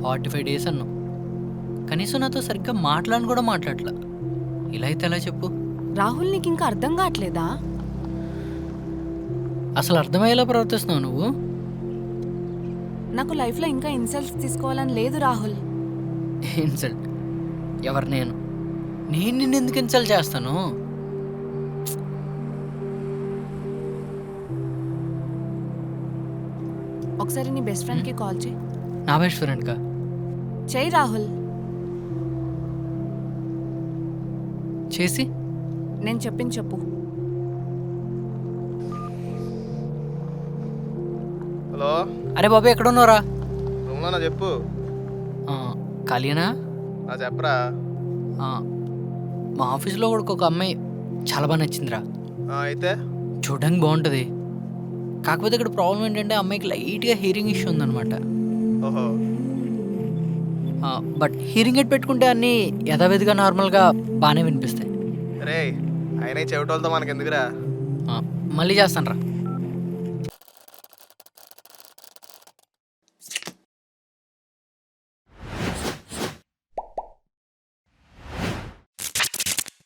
45 days అన్నావు. కనీసం నాతో సరిగ్గా మాట్లాడను కూడా మాట్లాడట్లా. ఇలా అయితే ఎలా చెప్పు? రాహుల్ నీకు ఇంకా అర్థం కావట్లేదా? అసలు అర్థమయ్యేలా ప్రవర్తిస్తున్నావు నువ్వు. నాకు లైఫ్లో ఇంకా ఇన్సల్ట్స్ తీసుకోవాలని లేదు రాహుల్. ఇన్సల్ట్? ఎవరు? నేను నిన్ను ఎందుకు ఇన్సల్ట్ చేస్తాను? ఒకసారి నీ బెస్ట్ ఫ్రెండ్కి కాల్ చేయి. నా బెస్ట్ ఫ్రెండ్కా? చెయ్యి రాహుల్. చేసి నేను చెప్పింది చెప్పు. హలో, అరే బాబు ఎక్కడ ఉన్నావురా? రూమ్లోనా? చెప్పు. ఖాళీనా? చెప్పరా. మా ఆఫీస్లో కూడా ఒక అమ్మాయి చాలా బాగా నచ్చిందిరా. అయితే చూడడానికి బాగుంటుంది. కాకపోతే ఇక్కడ ప్రాబ్లం ఏంటంటే అమ్మాయికి లైట్గా హీరింగ్ ఇష్యూ ఉందన్నమాట. ఓహో, బట్ హీరింగ్ ఎయిడ్ పెట్టుకుంటే అన్నీ యథావిధిగా నార్మల్గా బాగానే వినిపిస్తాయి. రే అయినా చెవిటోళ్ళతో మనకెందుకురా. మళ్ళీ చేస్తాను రా.